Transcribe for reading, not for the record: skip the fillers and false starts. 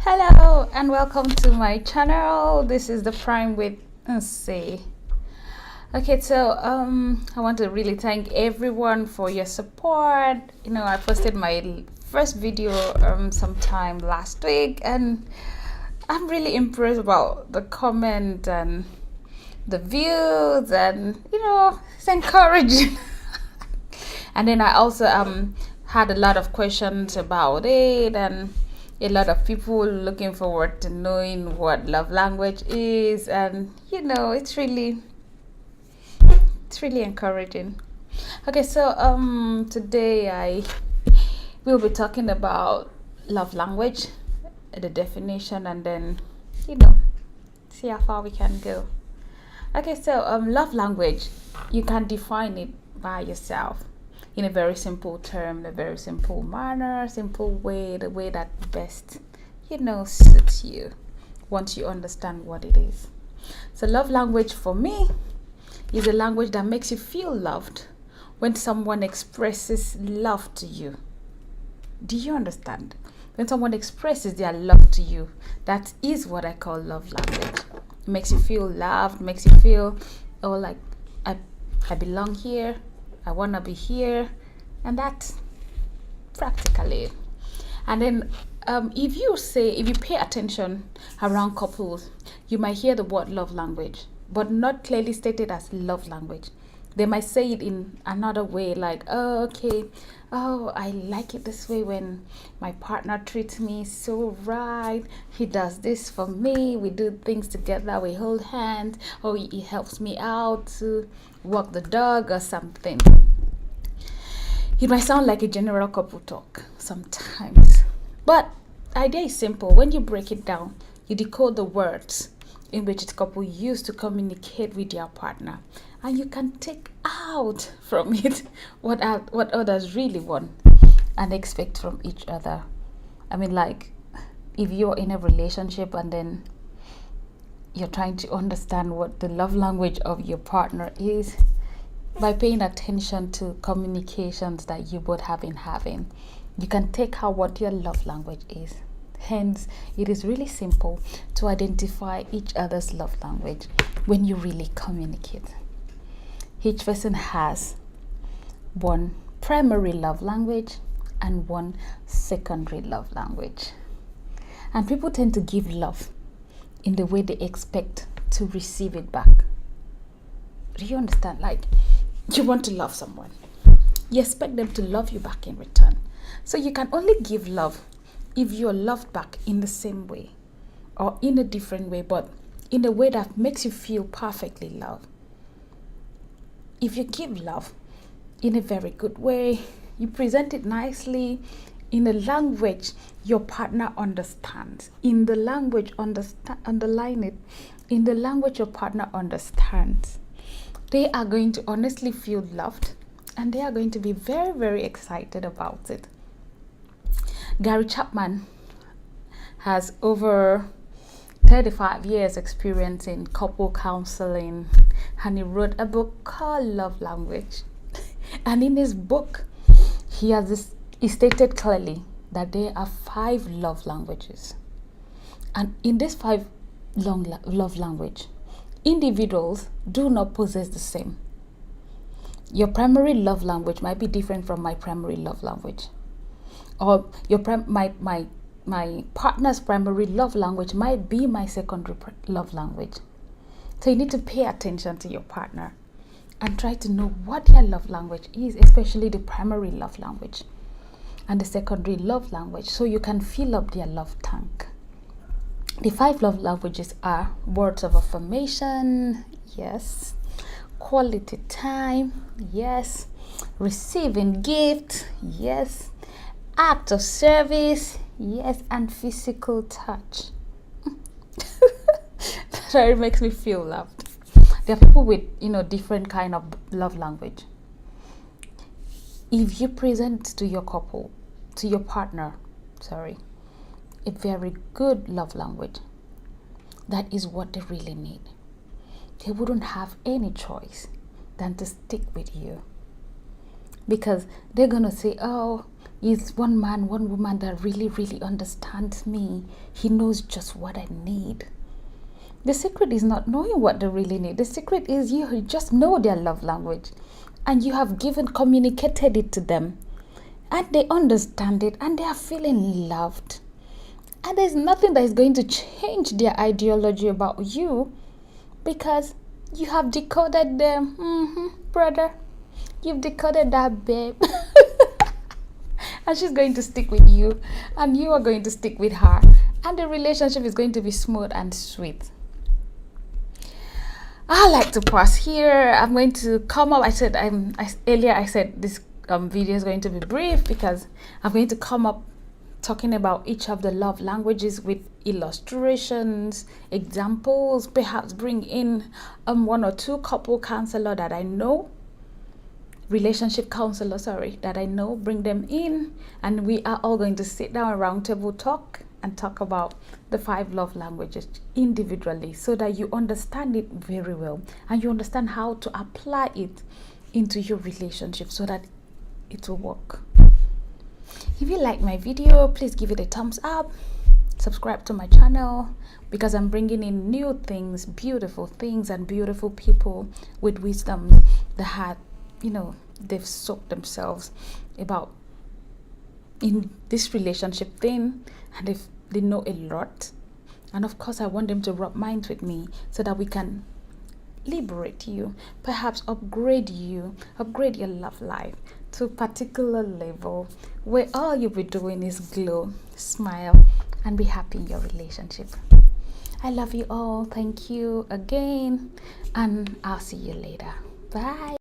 Hello and welcome to my channel. This is the Prime with NSE. Okay, so I want to really thank everyone for your support. I posted my first video sometime last week, and I'm really impressed about the comment and the views, and it's encouraging. And then I also had a lot of questions about it, and a lot of people looking forward to knowing what love language is, and it's really encouraging. Okay, so today I will be talking about love language, the definition, and then see how far we can go. Okay, so love language, you can define it by yourself in a very simple term, in a very simple manner, simple way, the way that best, suits you once you understand what it is. So love language for me is a language that makes you feel loved when someone expresses love to you. Do you understand? When someone expresses their love to you, that is what I call love language. It makes you feel loved, makes you feel, oh, like I belong here, I want to be here, and that's practically it. And then if you pay attention around couples, you might hear the word love language, but not clearly stated as love language. They might say it in another way, like, oh, okay, oh, I like it this way when my partner treats me so right. He does this for me. We do things together. We hold hands. Oh, he helps me out to walk the dog or something. It might sound like a general couple talk sometimes, but the idea is simple. When you break it down, you decode the words in which the couple use to communicate with their partner, and you can take out from it what others really want and expect from each other. I mean, like, if you're in a relationship and then you're trying to understand what the love language of your partner is, by paying attention to communications that you both have been having, you can take out what your love language is. Hence, it is really simple to identify each other's love language when you really communicate. Each person has one primary love language and one secondary love language. And people tend to give love in the way they expect to receive it back. Do you understand? Like, you want to love someone, you expect them to love you back in return. So you can only give love if you're loved back in the same way or in a different way, but in a way that makes you feel perfectly loved. If you give love in a very good way, you present it nicely in a language your partner understands, in the language, underline it, in the language your partner understands, they are going to honestly feel loved, and they are going to be very, very excited about it. Gary Chapman has over 35 years experience in couple counseling, and he wrote a book called Love Language. And in his book, he stated clearly that there are 5 love languages. And in these 5 love language, individuals do not possess the same. Your primary love language might be different from my primary love language, or my partner's primary love language might be my secondary love language. So you need to pay attention to your partner and try to know what their love language is, especially the primary love language and the secondary love language, so you can fill up their love tank. The 5 love languages are words of affirmation, yes, quality time, yes, receiving gift, yes, act of service, yes, and physical touch. That really makes me feel loved. There are people with different kind of love language. If you present to your partner, a very good love language, that is what they really need. They wouldn't have any choice than to stick with you, because they're gonna say, oh, is one man, one woman that really, really understands me. He knows just what I need. The secret is not knowing what they really need. The secret is you just know their love language and you have communicated it to them. And they understand it and they are feeling loved. And there's nothing that is going to change their ideology about you because you have decoded them. Brother, you've decoded that, babe. And she's going to stick with you and you are going to stick with her. And the relationship is going to be smooth and sweet. I like to pause here. I'm going to come up. Earlier I said this video is going to be brief because I'm going to come up talking about each of the love languages with illustrations, examples, perhaps bring in one or two couple counselor that I know, relationship counselor, that I know, bring them in, and we are all going to sit down around table talk and talk about the 5 love languages individually so that you understand it very well and you understand how to apply it into your relationship so that it will work. If you like my video, please give it a thumbs up, subscribe to my channel because I'm bringing in new things, beautiful things and beautiful people with wisdom that had, they've soaked themselves about in this relationship thing and they know a lot. And of course I want them to rub minds with me so that we can liberate you, perhaps upgrade your love life to a particular level where all you'll be doing is glow, smile and be happy in your relationship. I love you all. Thank you again and I'll see you later. Bye.